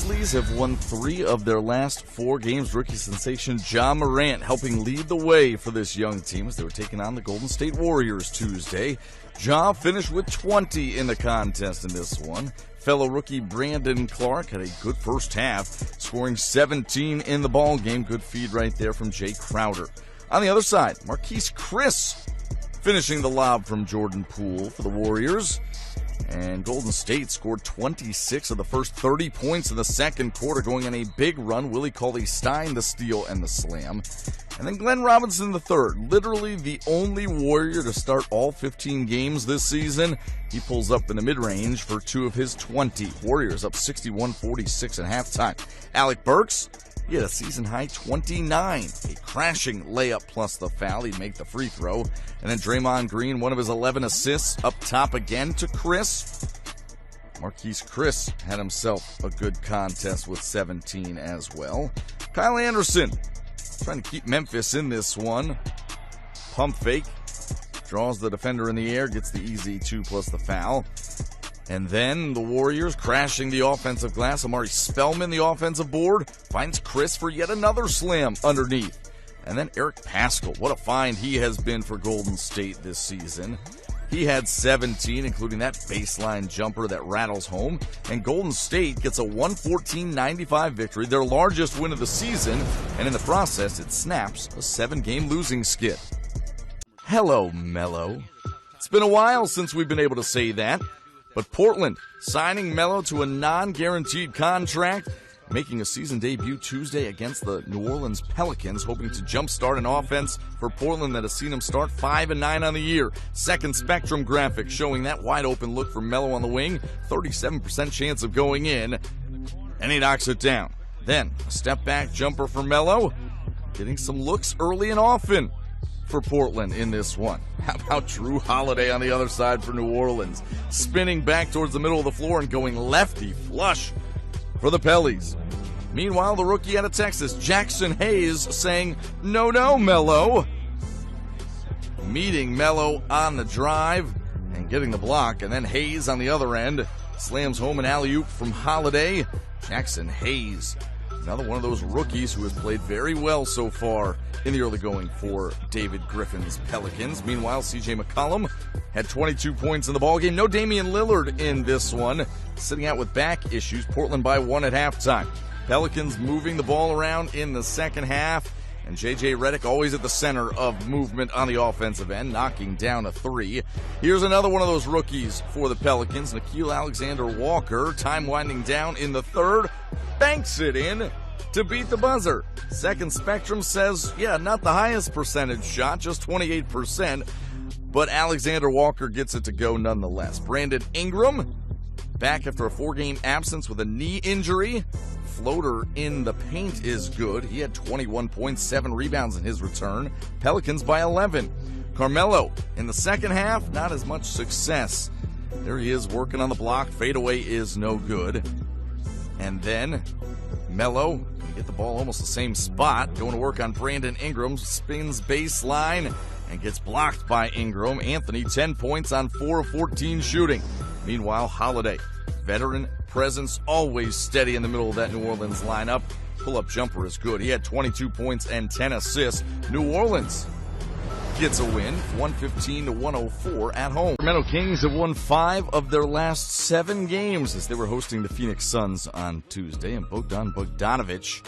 Grizzlies have won 3 of their last 4 games. Rookie sensation Ja Morant helping lead the way for this young team as they were taking on the Golden State Warriors Tuesday. Ja finished with 20 in the contest in this one. Fellow rookie Brandon Clark had a good first half, scoring 17 in the ball game. Good feed right there from Jay Crowder. On the other side, Marquise Chris finishing the lob from Jordan Poole for the Warriors. And Golden State scored 26 of the first 30 points in the second quarter, going on a big run. Willie Cauley-Stein the steal and the slam. And then Glenn Robinson III, literally the only Warrior to start all 15 games this season. He pulls up in the mid-range for 2 of his 20. Warriors up 61-46 at halftime. Alec Burks, he had a season-high 29. A crashing layup plus the foul. He'd make the free throw. And then Draymond Green, one of his 11 assists, up top again to Chris. Marquise Chris had himself a good contest with 17 as well. Kyle Anderson trying to keep Memphis in this one. Pump fake. Draws the defender in the air, gets the easy 2 plus the foul. And then the Warriors crashing the offensive glass. Amari Spellman, the offensive board, finds Chris for yet another slam underneath. And then Eric Paschall, what a find he has been for Golden State this season. He had 17, including that baseline jumper that rattles home. And Golden State gets a 114-95 victory, their largest win of the season. And in the process, it snaps a 7-game losing skid. Hello, Melo. It's been a while since we've been able to say that. But Portland signing Melo to a non-guaranteed contract, making a season debut Tuesday against the New Orleans Pelicans, hoping to jumpstart an offense for Portland that has seen him start 5-9 on the year. Second Spectrum graphic showing that wide-open look for Melo on the wing, 37% chance of going in, and he knocks it down. Then a step-back jumper for Melo, getting some looks early and often for Portland in this one. How about Drew Holiday on the other side for New Orleans, spinning back towards the middle of the floor and going lefty flush for the Pellies. Meanwhile, the rookie out of Texas, Jackson Hayes, saying, "No, no, Melo." Meeting Melo on the drive and getting the block, and then Hayes on the other end slams home an alley-oop from Holiday. Jackson Hayes, another one of those rookies who has played very well so far in the early going for David Griffin's Pelicans. Meanwhile, C.J. McCollum had 22 points in the ballgame. No Damian Lillard in this one, sitting out with back issues. Portland by 1 at halftime. Pelicans moving the ball around in the second half, and J.J. Redick always at the center of movement on the offensive end, knocking down a 3. Here's another one of those rookies for the Pelicans, Nickeil Alexander-Walker, time winding down in the third, banks it in to beat the buzzer. Second Spectrum says, yeah, not the highest percentage shot, just 28%, but Alexander Walker gets it to go nonetheless. Brandon Ingram, back after a 4-game absence with a knee injury. Floater in the paint is good. He had 21 points, 7 rebounds in his return. Pelicans by 11. Carmelo in the second half, not as much success. There he is working on the block. Fadeaway is no good. And then Melo can get the ball almost the same spot. Going to work on Brandon Ingram. Spins baseline and gets blocked by Ingram. Anthony, 10 points on 4 of 14 shooting. Meanwhile, Holiday, veteran presence, always steady in the middle of that New Orleans lineup. Pull-up jumper is good. He had 22 points and 10 assists. New Orleans gets a win, 115-104 at home. Sacramento Kings have won 5 of their last 7 games as they were hosting the Phoenix Suns on Tuesday, and Bogdan Bogdanović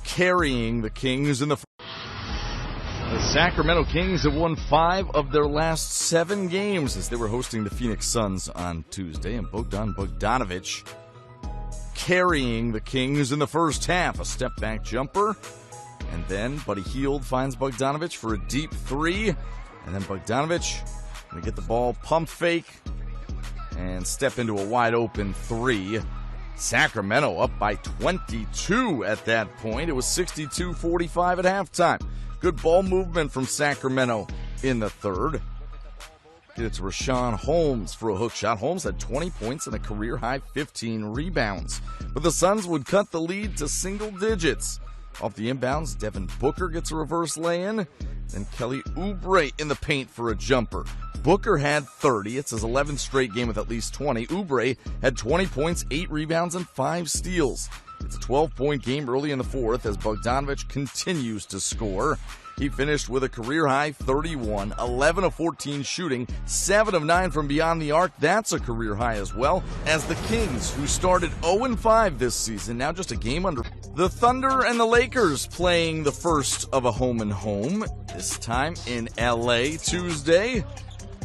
carrying the Kings in the The Sacramento Kings have won 5 of their last 7 games as they were hosting the Phoenix Suns on Tuesday, and Bogdan Bogdanović carrying the Kings in the first half. A step-back jumper, and then Buddy Hield finds Bogdanović for a deep 3, and then Bogdanović going to get the ball, pump fake, and step into a wide-open 3. Sacramento up by 22 at that point. It was 62-45 at halftime. Good ball movement from Sacramento in the third. Get it to Rashawn Holmes for a hook shot. Holmes had 20 points and a career-high 15 rebounds. But the Suns would cut the lead to single digits. Off the inbounds, Devin Booker gets a reverse lay-in. Then Kelly Oubre in the paint for a jumper. Booker had 30. It's his 11th straight game with at least 20. Oubre had 20 points, 8 rebounds, and 5 steals. It's a 12-point game early in the fourth as Bogdanovic continues to score. He finished with a career-high 31, 11 of 14 shooting, 7 of 9 from beyond the arc. That's a career high as well, as the Kings, who started 0-5 this season, now just a game under. The Thunder and the Lakers playing the first of a home-and-home, this time in L.A. Tuesday.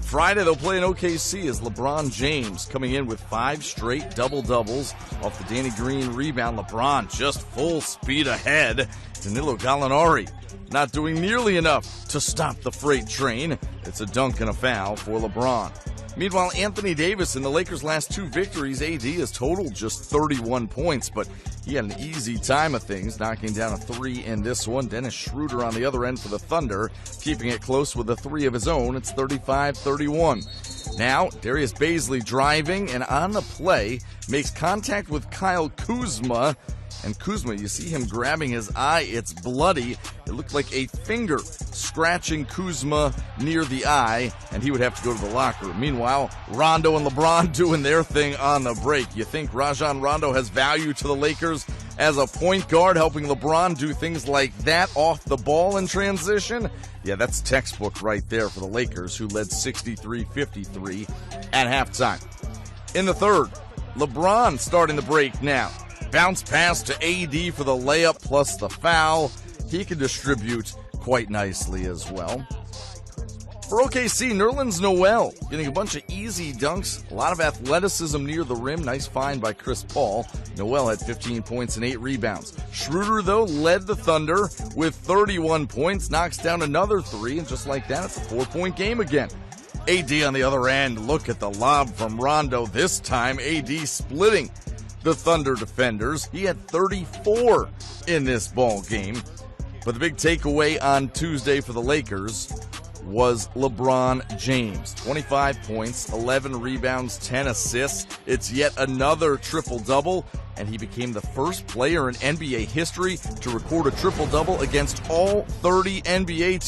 Friday, they'll play in OKC as LeBron James coming in with 5 straight double-doubles off the Danny Green rebound. LeBron just full speed ahead. Danilo Gallinari not doing nearly enough to stop the freight train. It's a dunk and a foul for LeBron. Meanwhile, Anthony Davis in the Lakers' last 2 victories, AD has totaled just 31 points, but he had an easy time of things, knocking down a 3 in this one. Dennis Schroeder on the other end for the Thunder, keeping it close with a 3 of his own. It's 35-31. Now, Darius Bazley driving and on the play makes contact with Kyle Kuzma. And Kuzma, you see him grabbing his eye. It's bloody. It looked like a finger scratching Kuzma near the eye, and he would have to go to the locker room. Meanwhile, Rondo and LeBron doing their thing on the break. You think Rajon Rondo has value to the Lakers as a point guard, helping LeBron do things like that off the ball in transition? Yeah, that's textbook right there for the Lakers, who led 63-53 at halftime. In the third, LeBron starting the break now. Bounce pass to AD for the layup plus the foul. He can distribute quite nicely as well. For OKC, Nerlens Noel getting a bunch of easy dunks, a lot of athleticism near the rim. Nice find by Chris Paul. Noel had 15 points and 8 rebounds. Schroeder, though, led the Thunder with 31 points, knocks down another 3, and just like that, it's a 4-point game again. AD on the other end, look at the lob from Rondo. This time, AD splitting the Thunder defenders. He had 34 in this ball game. But the big takeaway on Tuesday for the Lakers was LeBron James. 25 points, 11 rebounds, 10 assists. It's yet another triple-double, and he became the first player in NBA history to record a triple-double against all 30 NBA teams.